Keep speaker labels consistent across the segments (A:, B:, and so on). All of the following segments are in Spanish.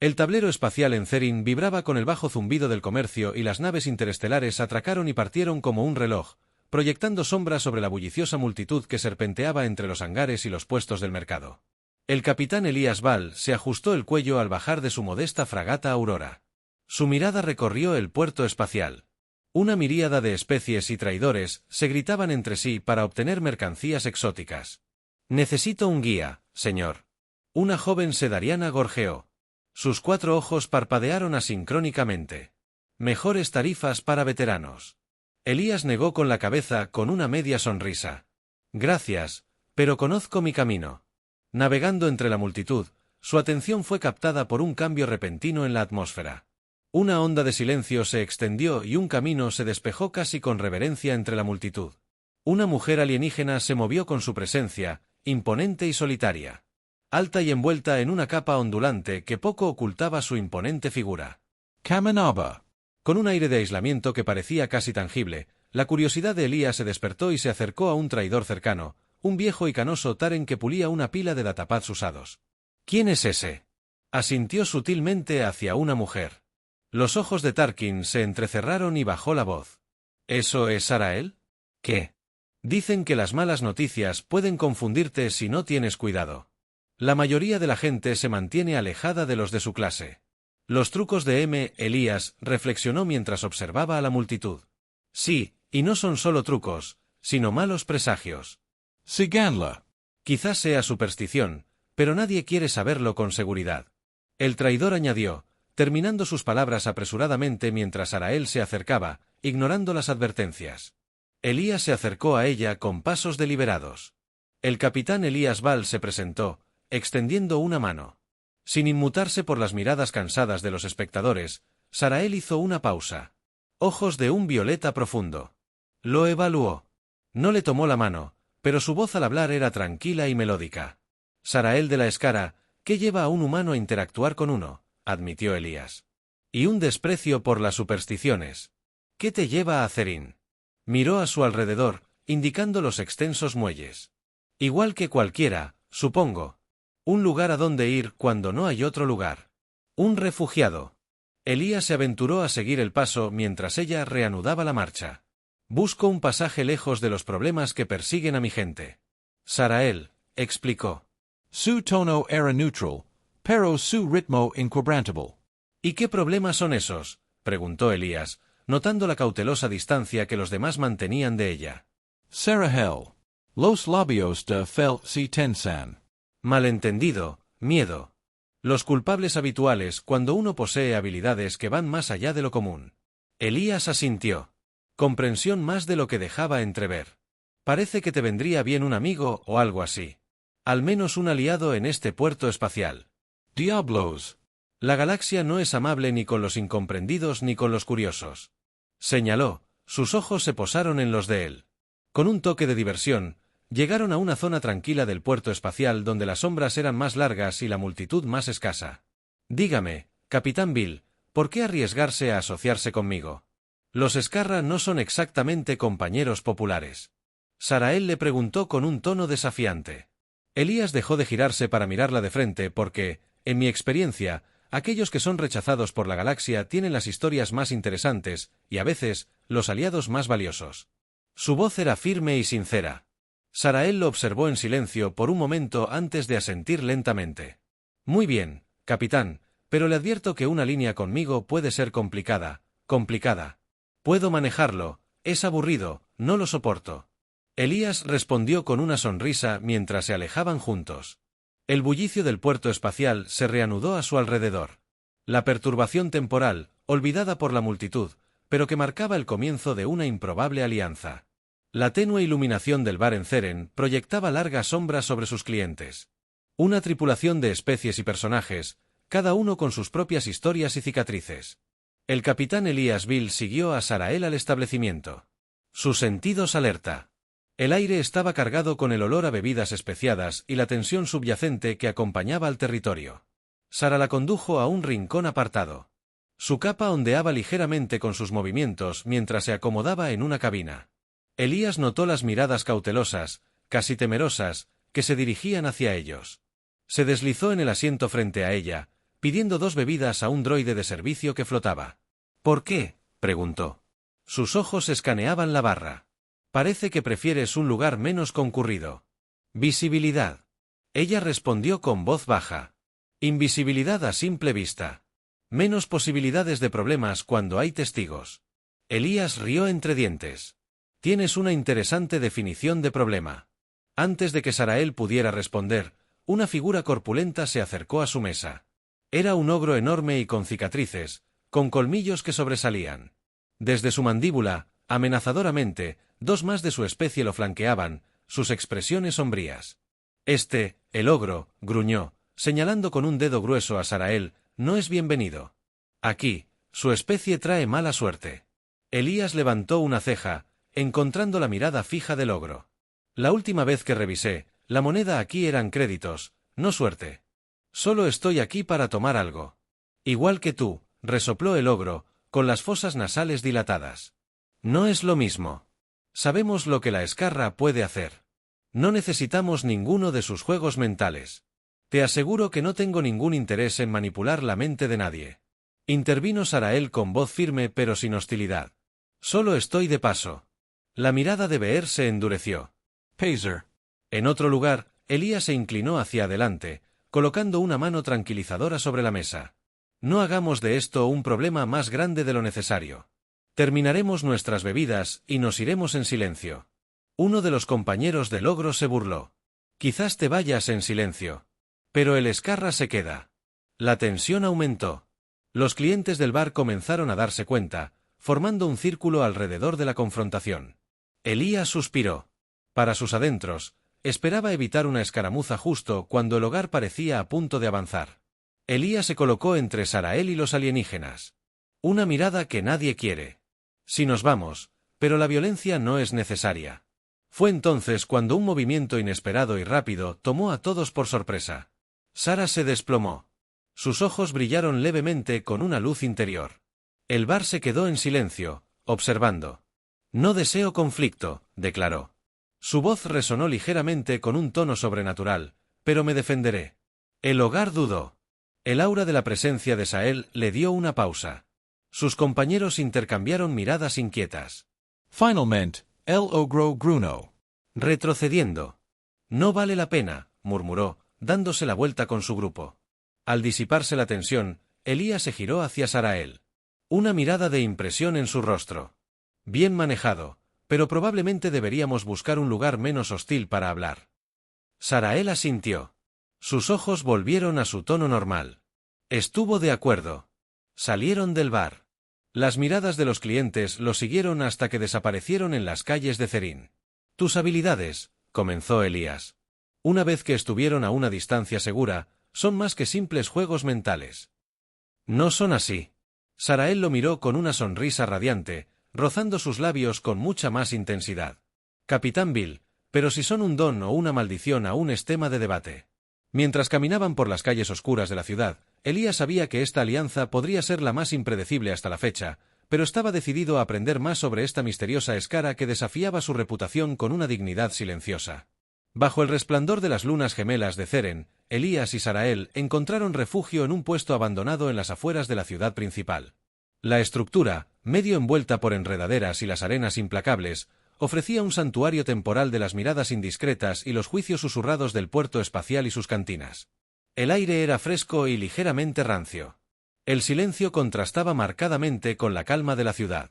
A: El tablero espacial en Cerin vibraba con el bajo zumbido del comercio y las naves interestelares atracaron y partieron como un reloj, proyectando sombras sobre la bulliciosa multitud que serpenteaba entre los hangares y los puestos del mercado. El capitán Elías Ball se ajustó el cuello al bajar de su modesta fragata Aurora. Su mirada recorrió el puerto espacial. Una miríada de especies y traidores se gritaban entre sí para obtener mercancías exóticas. «Necesito un guía, señor». Una joven sedariana gorjeó. Sus 4 ojos parpadearon asincrónicamente. «Mejores tarifas para veteranos». Elías negó con la cabeza con una media sonrisa. «Gracias, pero conozco mi camino». Navegando entre la multitud, su atención fue captada por un cambio repentino en la atmósfera. Una onda de silencio se extendió y un camino se despejó casi con reverencia entre la multitud. Una mujer alienígena se movió con su presencia, imponente y solitaria. Alta y envuelta en una capa ondulante que poco ocultaba su imponente figura.
B: Caminaba.
A: Con un aire de aislamiento que parecía casi tangible, la curiosidad de Elías se despertó y se acercó a un traidor cercano, un viejo y canoso Taren que pulía una pila de datapads usados. «¿Quién es ese?», asintió sutilmente hacia una mujer. Los ojos de Tarkin se entrecerraron y bajó la voz. «¿Eso es Sarael? ¿Qué?» «Dicen que las malas noticias pueden confundirte si no tienes cuidado. La mayoría de la gente se mantiene alejada de los de su clase». Los trucos de M. Elías reflexionó mientras observaba a la multitud. Sí, y no son solo trucos, sino malos presagios.
B: Síganla.
A: Quizás sea superstición, pero nadie quiere saberlo con seguridad. El traidor añadió, terminando sus palabras apresuradamente mientras Arael se acercaba, ignorando las advertencias. Elías se acercó a ella con pasos deliberados. El capitán Elías Ball se presentó, extendiendo una mano. Sin inmutarse por las miradas cansadas de los espectadores, Sarael hizo una pausa. Ojos de un violeta profundo. Lo evaluó. No le tomó la mano, pero su voz al hablar era tranquila y melódica. Sarael de la Escara, ¿qué lleva a un humano a interactuar con uno?, admitió Elías. Y un desprecio por las supersticiones. ¿Qué te lleva a Cerin? Miró a su alrededor, indicando los extensos muelles. Igual que cualquiera, supongo. Un lugar a donde ir cuando no hay otro lugar. Un refugiado. Elías se aventuró a seguir el paso mientras ella reanudaba la marcha. Busco un pasaje lejos de los problemas que persiguen a mi gente. Sarael, explicó.
B: Su tono era neutral, pero su ritmo inquebrantable.
A: ¿Y qué problemas son esos?, preguntó Elías, notando la cautelosa distancia que los demás mantenían de ella.
B: Sarahel. Los labios de Fel se tensan.
A: Malentendido, miedo. Los culpables habituales cuando uno posee habilidades que van más allá de lo común. Elías asintió. Comprensión más de lo que dejaba entrever. Parece que te vendría bien un amigo o algo así. Al menos un aliado en este puerto espacial.
B: Diablos.
A: La galaxia no es amable ni con los incomprendidos ni con los curiosos. Señaló, sus ojos se posaron en los de él. Con un toque de diversión, llegaron a una zona tranquila del puerto espacial donde las sombras eran más largas y la multitud más escasa. Dígame, Capitán Bill, ¿por qué arriesgarse a asociarse conmigo? Los Escarra no son exactamente compañeros populares. Sarael le preguntó con un tono desafiante. Elías dejó de girarse para mirarla de frente porque, en mi experiencia, aquellos que son rechazados por la galaxia tienen las historias más interesantes y, a veces, los aliados más valiosos. Su voz era firme y sincera. Sarael lo observó en silencio por un momento antes de asentir lentamente. Muy bien, capitán, pero le advierto que una línea conmigo puede ser complicada. Puedo manejarlo, es aburrido, no lo soporto. Elías respondió con una sonrisa mientras se alejaban juntos. El bullicio del puerto espacial se reanudó a su alrededor. La perturbación temporal, olvidada por la multitud, pero que marcaba el comienzo de una improbable alianza. La tenue iluminación del bar en Ceren proyectaba largas sombras sobre sus clientes. Una tripulación de especies y personajes, cada uno con sus propias historias y cicatrices. El capitán Elías Bill siguió a Sarael al establecimiento. Sus sentidos alerta. El aire estaba cargado con el olor a bebidas especiadas y la tensión subyacente que acompañaba al territorio. Sara la condujo a un rincón apartado. Su capa ondeaba ligeramente con sus movimientos mientras se acomodaba en una cabina. Elías notó las miradas cautelosas, casi temerosas, que se dirigían hacia ellos. Se deslizó en el asiento frente a ella, pidiendo 2 bebidas a un droide de servicio que flotaba. ¿Por qué?, preguntó. Sus ojos escaneaban la barra. Parece que prefieres un lugar menos concurrido. Visibilidad. Ella respondió con voz baja. Invisibilidad a simple vista. Menos posibilidades de problemas cuando hay testigos. Elías rió entre dientes. Tienes una interesante definición de problema. Antes de que Sarael pudiera responder, una figura corpulenta se acercó a su mesa. Era un ogro enorme y con cicatrices, con colmillos que sobresalían. Desde su mandíbula, amenazadoramente, 2 más de su especie lo flanqueaban, sus expresiones sombrías. El ogro, gruñó, señalando con un dedo grueso a Sarael, no es bienvenido. Aquí, su especie trae mala suerte. Elías levantó una ceja, encontrando la mirada fija del ogro. La última vez que revisé, la moneda aquí eran créditos, no suerte. Solo estoy aquí para tomar algo. Igual que tú, resopló el ogro, con las fosas nasales dilatadas. No es lo mismo. Sabemos lo que la escarra puede hacer. No necesitamos ninguno de sus juegos mentales. Te aseguro que no tengo ningún interés en manipular la mente de nadie. Intervino Sarael con voz firme pero sin hostilidad. Solo estoy de paso. La mirada de Beer se endureció.
B: Pazer.
A: En otro lugar, Elías se inclinó hacia adelante, colocando una mano tranquilizadora sobre la mesa. No hagamos de esto un problema más grande de lo necesario. Terminaremos nuestras bebidas y nos iremos en silencio. Uno de los compañeros del ogro se burló. Quizás te vayas en silencio. Pero el escarra se queda. La tensión aumentó. Los clientes del bar comenzaron a darse cuenta, formando un círculo alrededor de la confrontación. Elías suspiró. Para sus adentros, esperaba evitar una escaramuza justo cuando el hogar parecía a punto de avanzar. Elías se colocó entre Sarael y los alienígenas. Una mirada que nadie quiere. Si nos vamos, pero la violencia no es necesaria. Fue entonces cuando un movimiento inesperado y rápido tomó a todos por sorpresa. Sara se desplomó. Sus ojos brillaron levemente con una luz interior. El bar se quedó en silencio, observando. No deseo conflicto, declaró. Su voz resonó ligeramente con un tono sobrenatural, pero me defenderé. El hogar dudó. El aura de la presencia de Sael le dio una pausa. Sus compañeros intercambiaron miradas inquietas.
B: Finalmente, el ogro gruñó.
A: Retrocediendo. No vale la pena, murmuró, dándose la vuelta con su grupo. Al disiparse la tensión, Elías se giró hacia Sarael. Una mirada de impresión en su rostro. Bien manejado, pero probablemente deberíamos buscar un lugar menos hostil para hablar. Sarael asintió. Sus ojos volvieron a su tono normal. Estuvo de acuerdo. Salieron del bar. Las miradas de los clientes lo siguieron hasta que desaparecieron en las calles de Zerin. Tus habilidades, comenzó Elías. Una vez que estuvieron a una distancia segura, son más que simples juegos mentales. No son así. Sarael lo miró con una sonrisa radiante, rozando sus labios con mucha más intensidad. Capitán Bill, pero si son un don o una maldición aún es tema de debate. Mientras caminaban por las calles oscuras de la ciudad, Elías sabía que esta alianza podría ser la más impredecible hasta la fecha, pero estaba decidido a aprender más sobre esta misteriosa escara que desafiaba su reputación con una dignidad silenciosa. Bajo el resplandor de las lunas gemelas de Zeren, Elías y Sarael encontraron refugio en un puesto abandonado en las afueras de la ciudad principal. La estructura, medio envuelta por enredaderas y las arenas implacables, ofrecía un santuario temporal de las miradas indiscretas y los juicios susurrados del puerto espacial y sus cantinas. El aire era fresco y ligeramente rancio. El silencio contrastaba marcadamente con la calma de la ciudad.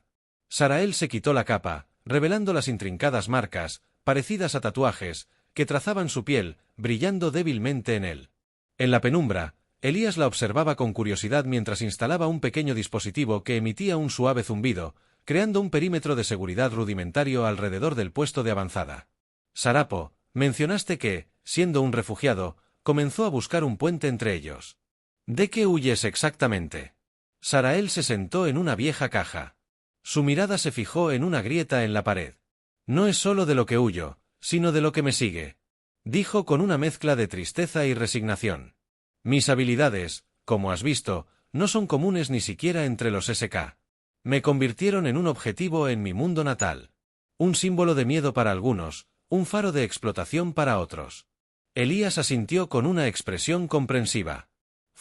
A: Sarael se quitó la capa, revelando las intrincadas marcas, parecidas a tatuajes, que trazaban su piel, brillando débilmente en él. En la penumbra, Elías la observaba con curiosidad mientras instalaba un pequeño dispositivo que emitía un suave zumbido, creando un perímetro de seguridad rudimentario alrededor del puesto de avanzada. Sarapo, mencionaste que, siendo un refugiado, comenzó a buscar un puente entre ellos. ¿De qué huyes exactamente? Sarael se sentó en una vieja caja. Su mirada se fijó en una grieta en la pared. No es solo de lo que huyo, sino de lo que me sigue, dijo con una mezcla de tristeza y resignación. Mis habilidades, como has visto, no son comunes ni siquiera entre los SK. Me convirtieron en un objetivo en mi mundo natal. Un símbolo de miedo para algunos, un faro de explotación para otros. Elías asintió con una expresión comprensiva.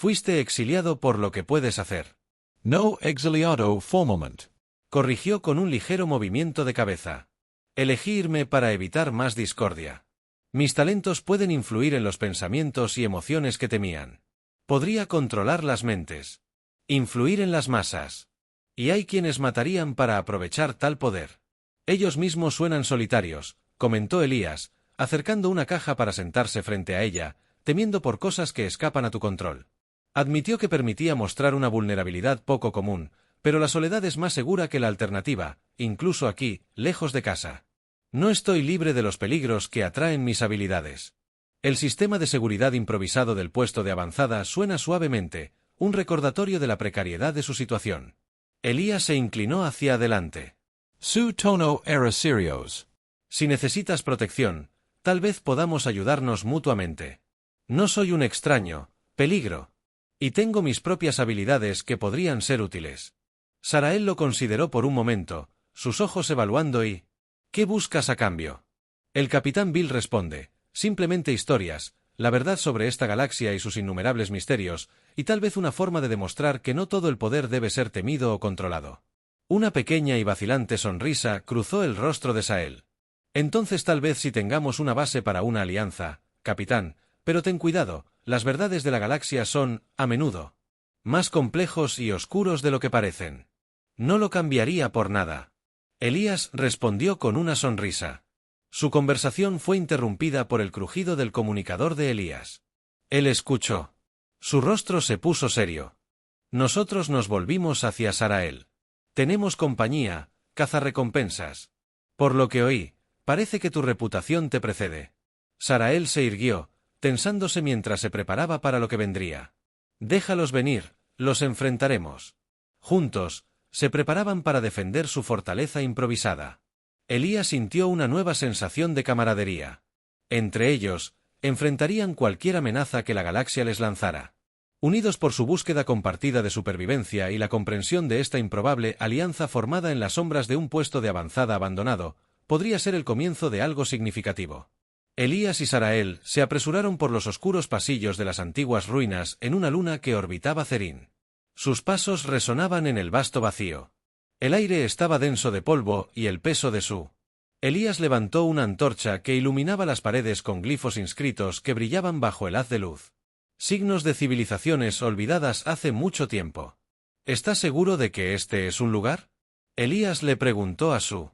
A: Fuiste exiliado por lo que puedes hacer.
B: No exiliado formament.
A: Corrigió con un ligero movimiento de cabeza. Elegí irme para evitar más discordia. Mis talentos pueden influir en los pensamientos y emociones que temían. Podría controlar las mentes. Influir en las masas. Y hay quienes matarían para aprovechar tal poder. Ellos mismos suenan solitarios, comentó Elías, acercando una caja para sentarse frente a ella, temiendo por cosas que escapan a tu control. Admitió que permitía mostrar una vulnerabilidad poco común, pero la soledad es más segura que la alternativa, incluso aquí, lejos de casa. No estoy libre de los peligros que atraen mis habilidades. El sistema de seguridad improvisado del puesto de avanzada suena suavemente, un recordatorio de la precariedad de su situación. Elías se inclinó hacia adelante.
B: Su tono era serios.
A: Si necesitas protección, tal vez podamos ayudarnos mutuamente. No soy un extraño, peligro. Y tengo mis propias habilidades que podrían ser útiles. Sarael lo consideró por un momento, sus ojos evaluando y... ¿Qué buscas a cambio? El capitán Bill responde, simplemente historias, la verdad sobre esta galaxia y sus innumerables misterios, y tal vez una forma de demostrar que no todo el poder debe ser temido o controlado. Una pequeña y vacilante sonrisa cruzó el rostro de Sael. Entonces tal vez sí tengamos una base para una alianza, capitán, pero ten cuidado, las verdades de la galaxia son, a menudo, más complejos y oscuros de lo que parecen. No lo cambiaría por nada. Elías respondió con una sonrisa. Su conversación fue interrumpida por el crujido del comunicador de Elías. Él escuchó. Su rostro se puso serio. Nosotros nos volvimos hacia Sarael. Tenemos compañía, cazarrecompensas. Por lo que oí, parece que tu reputación te precede. Sarael se irguió, tensándose mientras se preparaba para lo que vendría. Déjalos venir, los enfrentaremos. Juntos, se preparaban para defender su fortaleza improvisada. Elías sintió una nueva sensación de camaradería. Entre ellos, enfrentarían cualquier amenaza que la galaxia les lanzara. Unidos por su búsqueda compartida de supervivencia y la comprensión de esta improbable alianza formada en las sombras de un puesto de avanzada abandonado, podría ser el comienzo de algo significativo. Elías y Sarael se apresuraron por los oscuros pasillos de las antiguas ruinas en una luna que orbitaba Cerín. Sus pasos resonaban en el vasto vacío. El aire estaba denso de polvo y el peso de su. Elías levantó una antorcha que iluminaba las paredes con glifos inscritos que brillaban bajo el haz de luz. Signos de civilizaciones olvidadas hace mucho tiempo. ¿Estás seguro de que este es un lugar? Elías le preguntó a Su.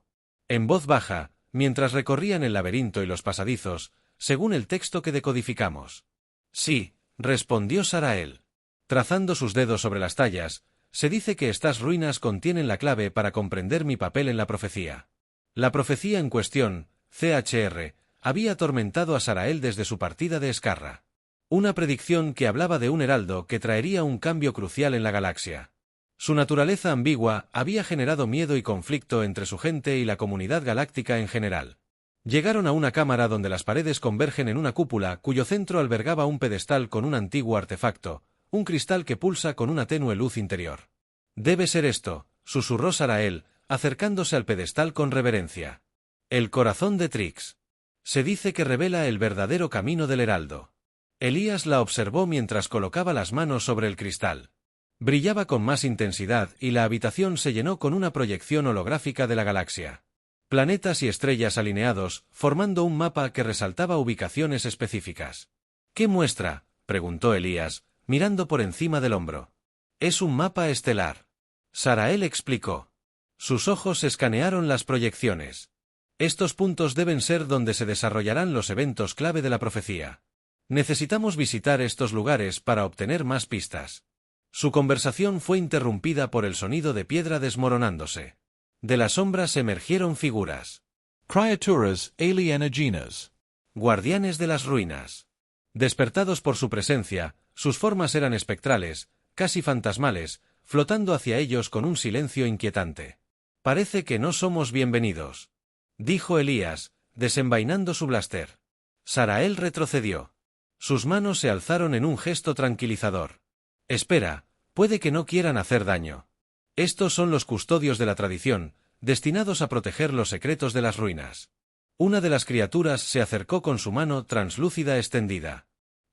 A: En voz baja, mientras recorrían el laberinto y los pasadizos, según el texto que decodificamos. Sí, respondió Sarael. Trazando sus dedos sobre las tallas, se dice que estas ruinas contienen la clave para comprender mi papel en la profecía. La profecía en cuestión, CHR, había atormentado a Sarael desde su partida de Escarra. Una predicción que hablaba de un heraldo que traería un cambio crucial en la galaxia. Su naturaleza ambigua había generado miedo y conflicto entre su gente y la comunidad galáctica en general. Llegaron a una cámara donde las paredes convergen en una cúpula cuyo centro albergaba un pedestal con un antiguo artefacto, un cristal que pulsa con una tenue luz interior. Debe ser esto, susurró Sarael, acercándose al pedestal con reverencia. El corazón de Trix. Se dice que revela el verdadero camino del heraldo. Elías la observó mientras colocaba las manos sobre el cristal. Brillaba con más intensidad y la habitación se llenó con una proyección holográfica de la galaxia. Planetas y estrellas alineados, formando un mapa que resaltaba ubicaciones específicas. ¿Qué muestra?, preguntó Elías, mirando por encima del hombro. Es un mapa estelar. Sarael explicó. Sus ojos escanearon las proyecciones. Estos puntos deben ser donde se desarrollarán los eventos clave de la profecía. Necesitamos visitar estos lugares para obtener más pistas. Su conversación fue interrumpida por el sonido de piedra desmoronándose. De las sombras emergieron figuras.
B: Criaturas alienígenas.
A: Guardianes de las ruinas. Despertados por su presencia, sus formas eran espectrales, casi fantasmales, flotando hacia ellos con un silencio inquietante. Parece que no somos bienvenidos, dijo Elías, desenvainando su blaster. Sarael retrocedió. Sus manos se alzaron en un gesto tranquilizador. Espera, puede que no quieran hacer daño. Estos son los custodios de la tradición, destinados a proteger los secretos de las ruinas. Una de las criaturas se acercó con su mano translúcida extendida.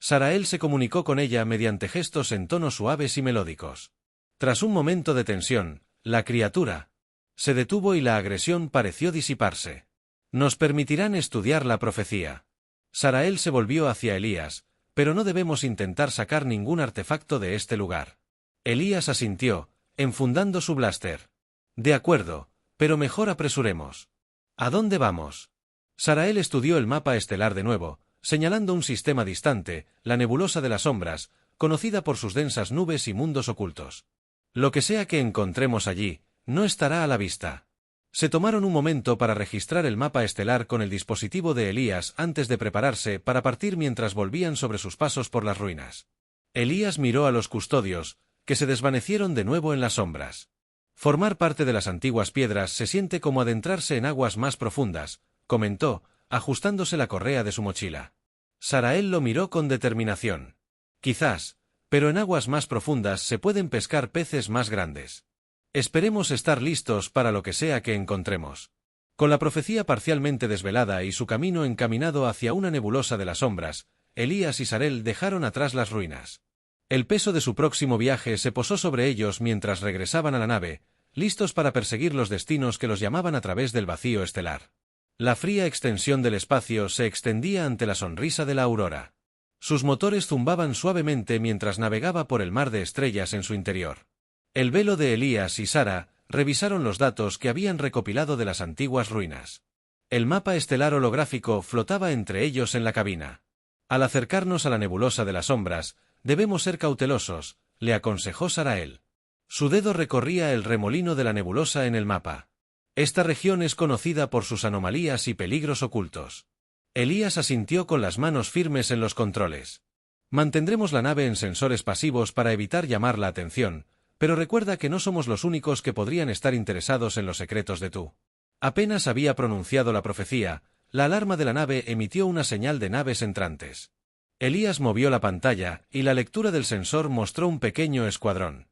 A: Sarael se comunicó con ella mediante gestos en tonos suaves y melódicos. Tras un momento de tensión, la criatura se detuvo y la agresión pareció disiparse. Nos permitirán estudiar la profecía. Sarael se volvió hacia Elías, pero no debemos intentar sacar ningún artefacto de este lugar. Elías asintió, enfundando su blaster. De acuerdo, pero mejor apresuremos. ¿A dónde vamos? Sarael estudió el mapa estelar de nuevo, señalando un sistema distante, la nebulosa de las sombras, conocida por sus densas nubes y mundos ocultos. Lo que sea que encontremos allí, no estará a la vista. Se tomaron un momento para registrar el mapa estelar con el dispositivo de Elías antes de prepararse para partir mientras volvían sobre sus pasos por las ruinas. Elías miró a los custodios, que se desvanecieron de nuevo en las sombras. Formar parte de las antiguas piedras se siente como adentrarse en aguas más profundas, comentó, ajustándose la correa de su mochila. Sarael lo miró con determinación. Quizás, pero en aguas más profundas se pueden pescar peces más grandes. Esperemos estar listos para lo que sea que encontremos. Con la profecía parcialmente desvelada y su camino encaminado hacia una nebulosa de las sombras, Elías y Sarael dejaron atrás las ruinas. El peso de su próximo viaje se posó sobre ellos mientras regresaban a la nave, listos para perseguir los destinos que los llamaban a través del vacío estelar. La fría extensión del espacio se extendía ante la sonrisa de la aurora. Sus motores zumbaban suavemente mientras navegaba por el mar de estrellas en su interior. El velo de Elías y Sara revisaron los datos que habían recopilado de las antiguas ruinas. El mapa estelar holográfico flotaba entre ellos en la cabina. Al acercarnos a la nebulosa de las sombras, debemos ser cautelosos, le aconsejó Sarael. Su dedo recorría el remolino de la nebulosa en el mapa. Esta región es conocida por sus anomalías y peligros ocultos. Elías asintió con las manos firmes en los controles. Mantendremos la nave en sensores pasivos para evitar llamar la atención, pero recuerda que no somos los únicos que podrían estar interesados en los secretos de tú. Apenas había pronunciado la profecía, la alarma de la nave emitió una señal de naves entrantes. Elías movió la pantalla, y la lectura del sensor mostró un pequeño escuadrón.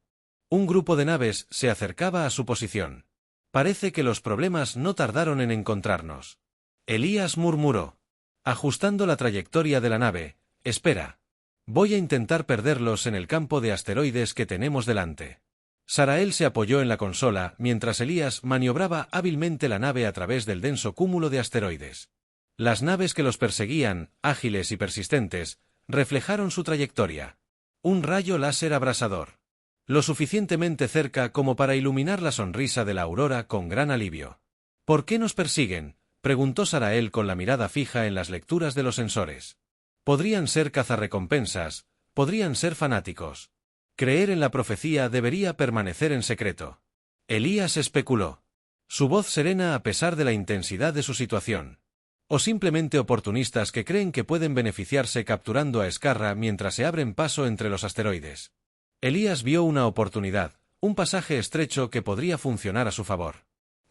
A: Un grupo de naves se acercaba a su posición. Parece que los problemas no tardaron en encontrarnos. Elías murmuró, ajustando la trayectoria de la nave, espera. Voy a intentar perderlos en el campo de asteroides que tenemos delante. Sarael se apoyó en la consola mientras Elías maniobraba hábilmente la nave a través del denso cúmulo de asteroides. Las naves que los perseguían, ágiles y persistentes, reflejaron su trayectoria. Un rayo láser abrasador. Lo suficientemente cerca como para iluminar la sonrisa de la aurora con gran alivio. ¿Por qué nos persiguen?, preguntó Sarael con la mirada fija en las lecturas de los sensores. Podrían ser cazarrecompensas, podrían ser fanáticos. Creer en la profecía debería permanecer en secreto. Elías especuló. Su voz serena a pesar de la intensidad de su situación. O simplemente oportunistas que creen que pueden beneficiarse capturando a Scarra mientras se abren paso entre los asteroides. Elías vio una oportunidad, un pasaje estrecho que podría funcionar a su favor.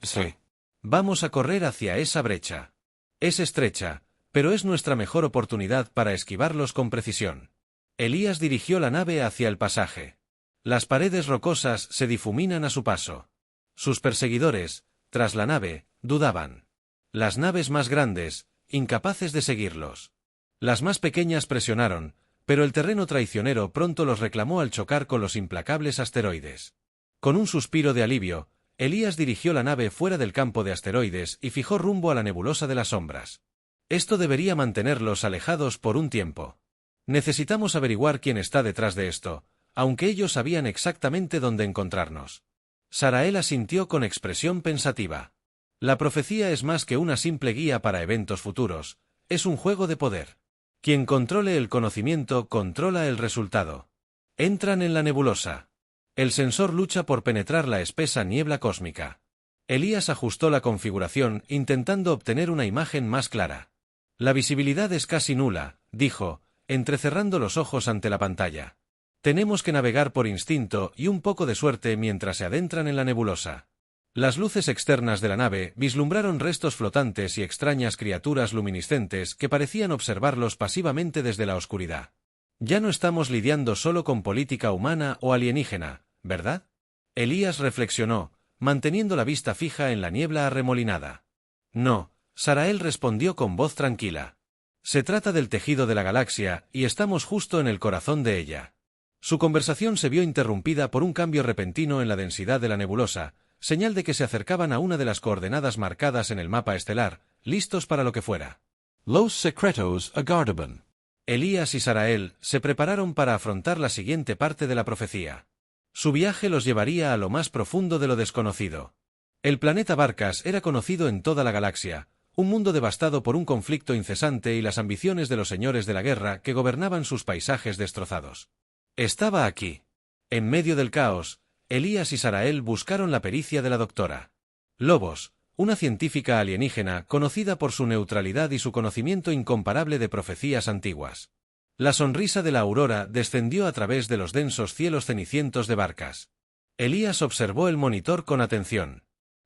A: Sí. Vamos a correr hacia esa brecha. Es estrecha, pero es nuestra mejor oportunidad para esquivarlos con precisión. Elías dirigió la nave hacia el pasaje. Las paredes rocosas se difuminan a su paso. Sus perseguidores, tras la nave, dudaban. Las naves más grandes, incapaces de seguirlos. Las más pequeñas presionaron, pero el terreno traicionero pronto los reclamó al chocar con los implacables asteroides. Con un suspiro de alivio, Elías dirigió la nave fuera del campo de asteroides y fijó rumbo a la nebulosa de las sombras. Esto debería mantenerlos alejados por un tiempo. Necesitamos averiguar quién está detrás de esto, aunque ellos sabían exactamente dónde encontrarnos. Sarael asintió con expresión pensativa. La profecía es más que una simple guía para eventos futuros, es un juego de poder. Quien controle el conocimiento controla el resultado. Entran en la nebulosa. El sensor lucha por penetrar la espesa niebla cósmica. Elías ajustó la configuración intentando obtener una imagen más clara. La visibilidad es casi nula, dijo, entrecerrando los ojos ante la pantalla. Tenemos que navegar por instinto y un poco de suerte mientras se adentran en la nebulosa. Las luces externas de la nave vislumbraron restos flotantes y extrañas criaturas luminiscentes que parecían observarlos pasivamente desde la oscuridad. Ya no estamos lidiando solo con política humana o alienígena, ¿verdad? Elías reflexionó, manteniendo la vista fija en la niebla arremolinada. No, Sarael respondió con voz tranquila. Se trata del tejido de la galaxia, y estamos justo en el corazón de ella. Su conversación se vio interrumpida por un cambio repentino en la densidad de la nebulosa, señal de que se acercaban a una de las coordenadas marcadas en el mapa estelar, listos para lo que fuera.
B: Los secretos a Gardaban.
A: Elías y Sarael se prepararon para afrontar la siguiente parte de la profecía. Su viaje los llevaría a lo más profundo de lo desconocido. El planeta Barcas era conocido en toda la galaxia, un mundo devastado por un conflicto incesante y las ambiciones de los señores de la guerra que gobernaban sus paisajes destrozados. Estaba aquí. En medio del caos, Elías y Sarael buscaron la pericia de la doctora Lobos, una científica alienígena conocida por su neutralidad y su conocimiento incomparable de profecías antiguas. La sonrisa de la aurora descendió a través de los densos cielos cenicientos de Barcas. Elías observó el monitor con atención.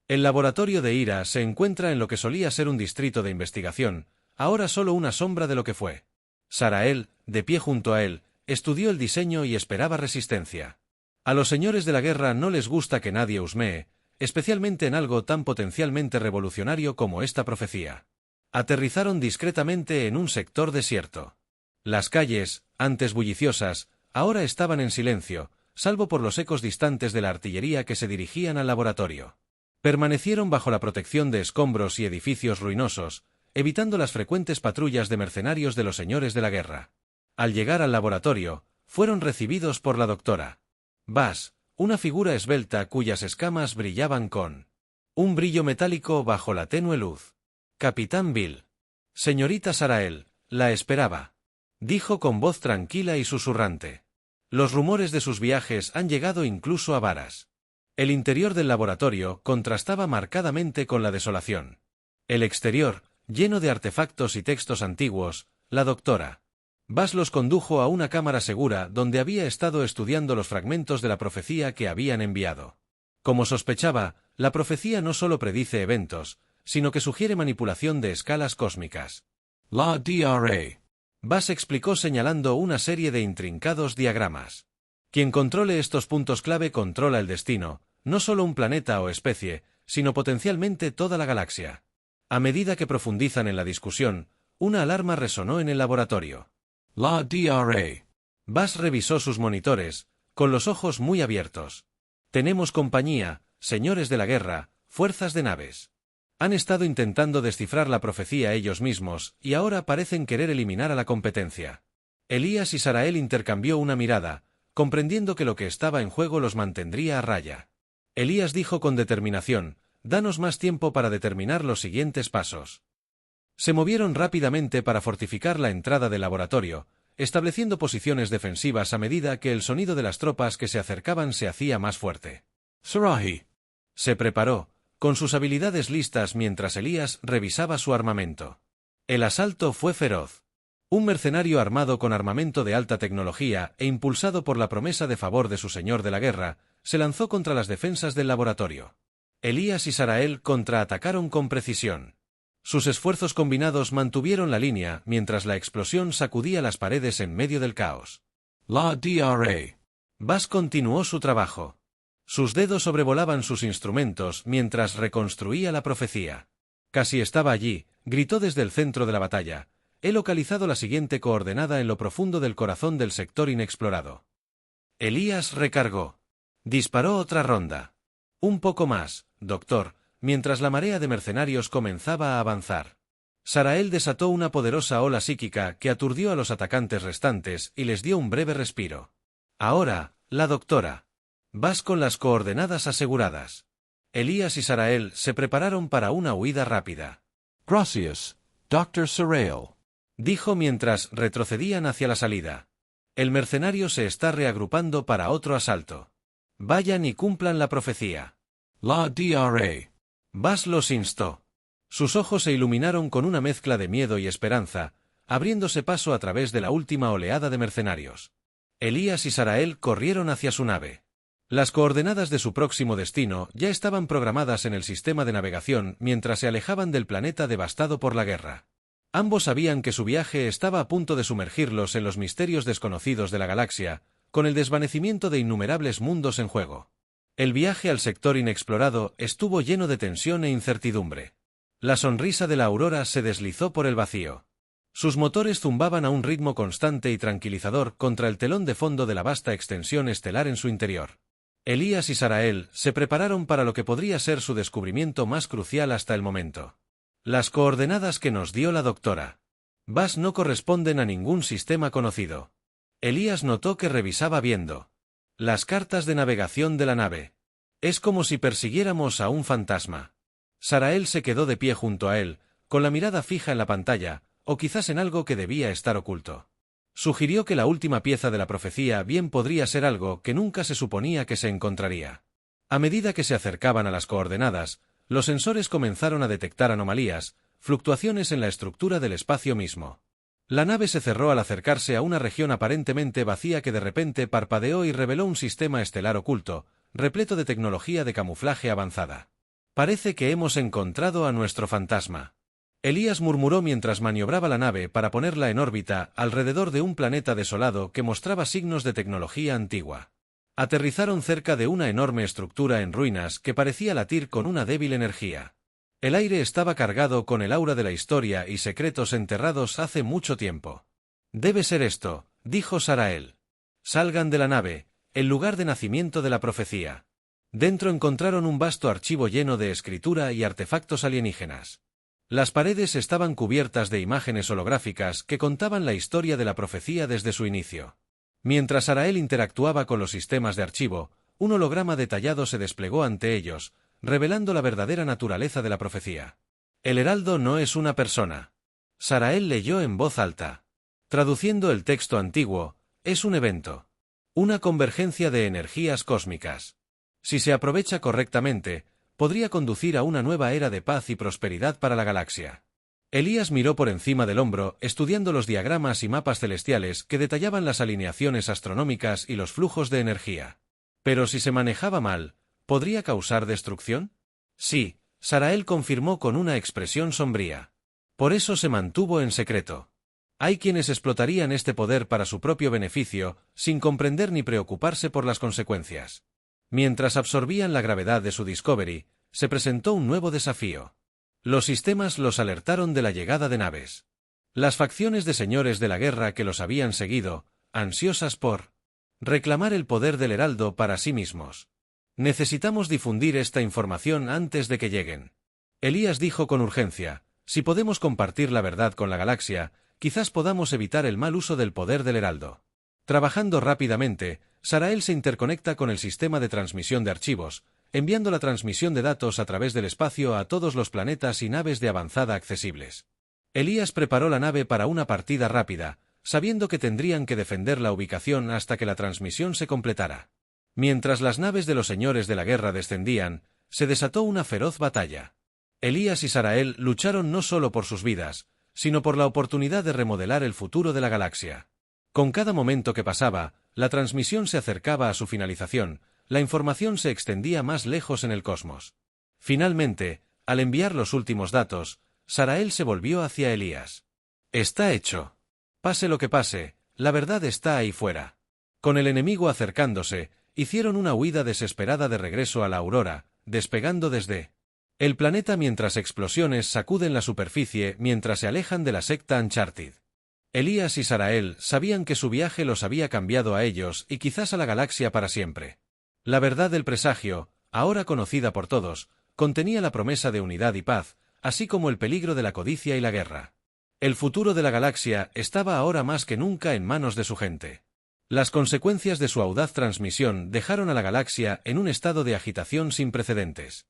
A: El laboratorio de Ira se encuentra en lo que solía ser un distrito de investigación, ahora solo una sombra de lo que fue. Sarael, de pie junto a él, estudió el diseño y esperaba resistencia. A los señores de la guerra no les gusta que nadie husmee, especialmente en algo tan potencialmente revolucionario como esta profecía. Aterrizaron discretamente en un sector desierto. Las calles, antes bulliciosas, ahora estaban en silencio, salvo por los ecos distantes de la artillería que se dirigían al laboratorio. Permanecieron bajo la protección de escombros y edificios ruinosos, evitando las frecuentes patrullas de mercenarios de los señores de la guerra. Al llegar al laboratorio, fueron recibidos por la doctora Bass, una figura esbelta cuyas escamas brillaban con un brillo metálico bajo la tenue luz. Capitán Bill. Señorita Sarael, la esperaba, dijo con voz tranquila y susurrante. Los rumores de sus viajes han llegado incluso a Varas. El interior del laboratorio contrastaba marcadamente con la desolación. El exterior, lleno de artefactos y textos antiguos, la doctora Bass los condujo a una cámara segura donde había estado estudiando los fragmentos de la profecía que habían enviado. Como sospechaba, la profecía no solo predice eventos, sino que sugiere manipulación de escalas cósmicas.
B: La DRA.
A: Bass explicó señalando una serie de intrincados diagramas. Quien controle estos puntos clave controla el destino, no solo un planeta o especie, sino potencialmente toda la galaxia. A medida que profundizan en la discusión, una alarma resonó en el laboratorio.
B: La DRA.
A: Bass revisó sus monitores, con los ojos muy abiertos. Tenemos compañía, señores de la guerra, fuerzas de naves. Han estado intentando descifrar la profecía ellos mismos, y ahora parecen querer eliminar a la competencia. Elías y Sarael intercambió una mirada, comprendiendo que lo que estaba en juego los mantendría a raya. Elías dijo con determinación, «Danos más tiempo para determinar los siguientes pasos». Se movieron rápidamente para fortificar la entrada del laboratorio, estableciendo posiciones defensivas a medida que el sonido de las tropas que se acercaban se hacía más fuerte.
B: Sarahi.
A: Se preparó, con sus habilidades listas mientras Elías revisaba su armamento. El asalto fue feroz. Un mercenario armado con armamento de alta tecnología e impulsado por la promesa de favor de su señor de la guerra, se lanzó contra las defensas del laboratorio. Elías y Sarael contraatacaron con precisión. Sus esfuerzos combinados mantuvieron la línea mientras la explosión sacudía las paredes en medio del caos.
B: La DRA.
A: Bass continuó su trabajo. Sus dedos sobrevolaban sus instrumentos mientras reconstruía la profecía. Casi estaba allí, gritó desde el centro de la batalla. He localizado la siguiente coordenada en lo profundo del corazón del sector inexplorado. Elías recargó. Disparó otra ronda. Un poco más, doctor, mientras la marea de mercenarios comenzaba a avanzar. Sarael desató una poderosa ola psíquica que aturdió a los atacantes restantes y les dio un breve respiro. Ahora, la doctora Bass con las coordenadas aseguradas. Elías y Sarael se prepararon para una huida rápida.
B: Gracias, Dr. Sarael,
A: dijo mientras retrocedían hacia la salida. El mercenario se está reagrupando para otro asalto. Vayan y cumplan la profecía.
B: La DRA.
A: Bass los instó. Sus ojos se iluminaron con una mezcla de miedo y esperanza, abriéndose paso a través de la última oleada de mercenarios. Elías y Sarael corrieron hacia su nave. Las coordenadas de su próximo destino ya estaban programadas en el sistema de navegación mientras se alejaban del planeta devastado por la guerra. Ambos sabían que su viaje estaba a punto de sumergirlos en los misterios desconocidos de la galaxia, con el desvanecimiento de innumerables mundos en juego. El viaje al sector inexplorado estuvo lleno de tensión e incertidumbre. La sonrisa de la aurora se deslizó por el vacío. Sus motores zumbaban a un ritmo constante y tranquilizador contra el telón de fondo de la vasta extensión estelar en su interior. Elías y Sarael se prepararon para lo que podría ser su descubrimiento más crucial hasta el momento. Las coordenadas que nos dio la doctora Bass no corresponden a ningún sistema conocido. Elías notó que revisaba viendo las cartas de navegación de la nave. Es como si persiguiéramos a un fantasma. Sarael se quedó de pie junto a él, con la mirada fija en la pantalla, o quizás en algo que debía estar oculto. Sugirió que la última pieza de la profecía bien podría ser algo que nunca se suponía que se encontraría. A medida que se acercaban a las coordenadas, los sensores comenzaron a detectar anomalías, fluctuaciones en la estructura del espacio mismo. La nave se cerró al acercarse a una región aparentemente vacía que de repente parpadeó y reveló un sistema estelar oculto, repleto de tecnología de camuflaje avanzada. Parece que hemos encontrado a nuestro fantasma. Elías murmuró mientras maniobraba la nave para ponerla en órbita alrededor de un planeta desolado que mostraba signos de tecnología antigua. Aterrizaron cerca de una enorme estructura en ruinas que parecía latir con una débil energía. El aire estaba cargado con el aura de la historia y secretos enterrados hace mucho tiempo. Debe ser esto, dijo Sarael. Salgan de la nave, el lugar de nacimiento de la profecía. Dentro encontraron un vasto archivo lleno de escritura y artefactos alienígenas. Las paredes estaban cubiertas de imágenes holográficas que contaban la historia de la profecía desde su inicio. Mientras Sarael interactuaba con los sistemas de archivo, un holograma detallado se desplegó ante ellos, revelando la verdadera naturaleza de la profecía. El heraldo no es una persona. Sarael leyó en voz alta. Traduciendo el texto antiguo, es un evento. Una convergencia de energías cósmicas. Si se aprovecha correctamente, podría conducir a una nueva era de paz y prosperidad para la galaxia. Elías miró por encima del hombro, estudiando los diagramas y mapas celestiales que detallaban las alineaciones astronómicas y los flujos de energía. Pero si se manejaba mal, ¿podría causar destrucción? Sí, Sarael confirmó con una expresión sombría. Por eso se mantuvo en secreto. Hay quienes explotarían este poder para su propio beneficio, sin comprender ni preocuparse por las consecuencias. Mientras absorbían la gravedad de su Discovery, se presentó un nuevo desafío. Los sistemas los alertaron de la llegada de naves. Las facciones de señores de la guerra que los habían seguido, ansiosas por reclamar el poder del heraldo para sí mismos. Necesitamos difundir esta información antes de que lleguen. Elías dijo con urgencia, si podemos compartir la verdad con la galaxia, quizás podamos evitar el mal uso del poder del heraldo. Trabajando rápidamente, Sarael se interconecta con el sistema de transmisión de archivos, enviando la transmisión de datos a través del espacio a todos los planetas y naves de avanzada accesibles. Elías preparó la nave para una partida rápida, sabiendo que tendrían que defender la ubicación hasta que la transmisión se completara. Mientras las naves de los señores de la guerra descendían, se desató una feroz batalla. Elías y Sarael lucharon no solo por sus vidas, sino por la oportunidad de remodelar el futuro de la galaxia. Con cada momento que pasaba, la transmisión se acercaba a su finalización, la información se extendía más lejos en el cosmos. Finalmente, al enviar los últimos datos, Sarael se volvió hacia Elías. Está hecho. Pase lo que pase, la verdad está ahí fuera. Con el enemigo acercándose, hicieron una huida desesperada de regreso a la aurora, despegando desde el planeta mientras explosiones sacuden la superficie mientras se alejan de la secta Uncharted. Elías y Sarael sabían que su viaje los había cambiado a ellos y quizás a la galaxia para siempre. La verdad del presagio, ahora conocida por todos, contenía la promesa de unidad y paz, así como el peligro de la codicia y la guerra. El futuro de la galaxia estaba ahora más que nunca en manos de su gente. Las consecuencias de su audaz transmisión dejaron a la galaxia en un estado de agitación sin precedentes.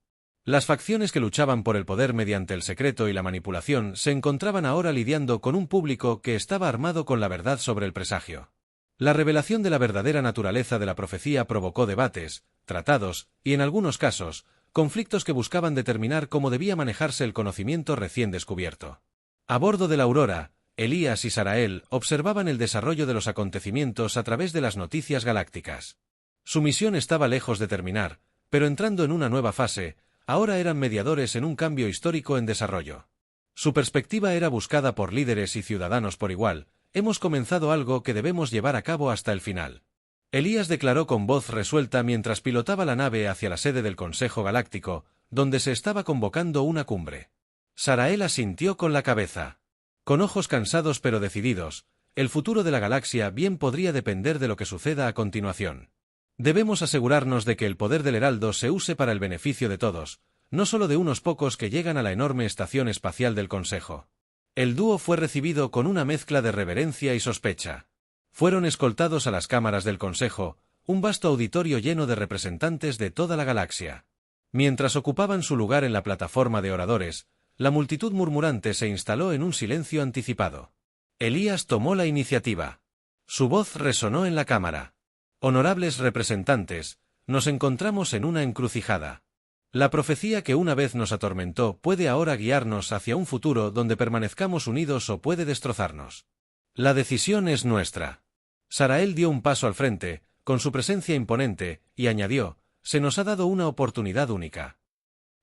A: Las facciones que luchaban por el poder mediante el secreto y la manipulación se encontraban ahora lidiando con un público que estaba armado con la verdad sobre el presagio. La revelación de la verdadera naturaleza de la profecía provocó debates, tratados, y en algunos casos, conflictos que buscaban determinar cómo debía manejarse el conocimiento recién descubierto. A bordo de la Aurora, Elías y Sarael observaban el desarrollo de los acontecimientos a través de las noticias galácticas. Su misión estaba lejos de terminar, pero entrando en una nueva fase, ahora eran mediadores en un cambio histórico en desarrollo. Su perspectiva era buscada por líderes y ciudadanos por igual. Hemos comenzado algo que debemos llevar a cabo hasta el final. Elías declaró con voz resuelta mientras pilotaba la nave hacia la sede del Consejo Galáctico, donde se estaba convocando una cumbre. Sarael asintió con la cabeza. Con ojos cansados pero decididos, el futuro de la galaxia bien podría depender de lo que suceda a continuación. Debemos asegurarnos de que el poder del Heraldo se use para el beneficio de todos, no solo de unos pocos que llegan a la enorme estación espacial del Consejo. El dúo fue recibido con una mezcla de reverencia y sospecha. Fueron escoltados a las cámaras del Consejo, un vasto auditorio lleno de representantes de toda la galaxia. Mientras ocupaban su lugar en la plataforma de oradores, la multitud murmurante se instaló en un silencio anticipado. Elías tomó la iniciativa. Su voz resonó en la cámara. Honorables representantes, nos encontramos en una encrucijada. La profecía que una vez nos atormentó puede ahora guiarnos hacia un futuro donde permanezcamos unidos o puede destrozarnos. La decisión es nuestra. Sarael dio un paso al frente, con su presencia imponente, y añadió, se nos ha dado una oportunidad única.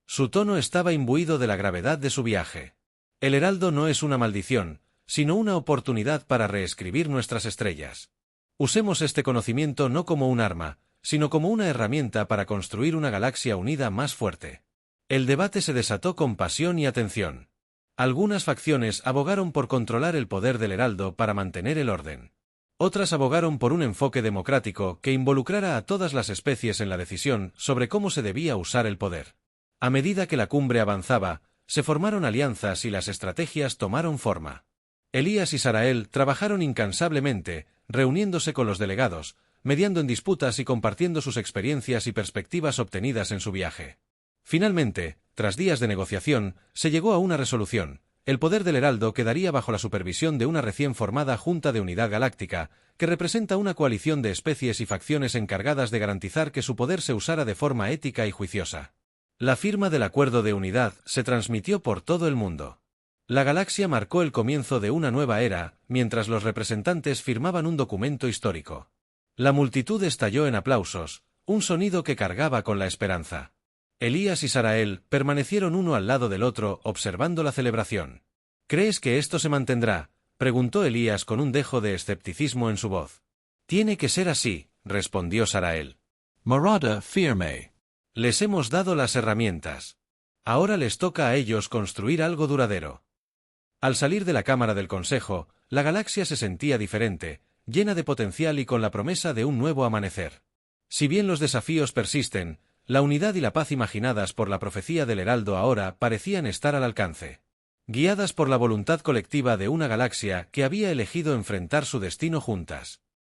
A: Su tono estaba imbuido de la gravedad de su viaje. El Heraldo no es una maldición, sino una oportunidad para reescribir nuestras estrellas. Usemos este conocimiento no como un arma, sino como una herramienta para construir una galaxia unida más fuerte. El debate se desató con pasión y atención. Algunas facciones abogaron por controlar el poder del Heraldo para mantener el orden. Otras abogaron por un enfoque democrático que involucrara a todas las especies en la decisión sobre cómo se debía usar el poder. A medida que la cumbre avanzaba, se formaron alianzas y las estrategias tomaron forma. Elías y Sarael trabajaron incansablemente, reuniéndose con los delegados, mediando en disputas y compartiendo sus experiencias y perspectivas obtenidas en su viaje. Finalmente, tras días de negociación, se llegó a una resolución. El poder del Heraldo quedaría bajo la supervisión de una recién formada Junta de Unidad Galáctica, que representa una coalición de especies y facciones encargadas de garantizar que su poder se usara de forma ética y juiciosa. La firma del Acuerdo de Unidad se transmitió por todo el mundo. La galaxia marcó el comienzo de una nueva era, mientras los representantes firmaban un documento histórico. La multitud estalló en aplausos, un sonido que cargaba con la esperanza. Elías y Sarael permanecieron uno al lado del otro observando la celebración. ¿Crees que esto se mantendrá?, preguntó Elías con un dejo de escepticismo en su voz. Tiene que ser así, respondió Sarael.
B: Marada firme.
A: Les hemos dado las herramientas. Ahora les toca a ellos construir algo duradero. Al salir de la Cámara del Consejo, la galaxia se sentía diferente, llena de potencial y con la promesa de un nuevo amanecer. Si bien los desafíos persisten, la unidad y la paz imaginadas por la profecía del Heraldo ahora parecían estar al alcance. Guiadas por la voluntad colectiva de una galaxia que había elegido enfrentar su destino juntas.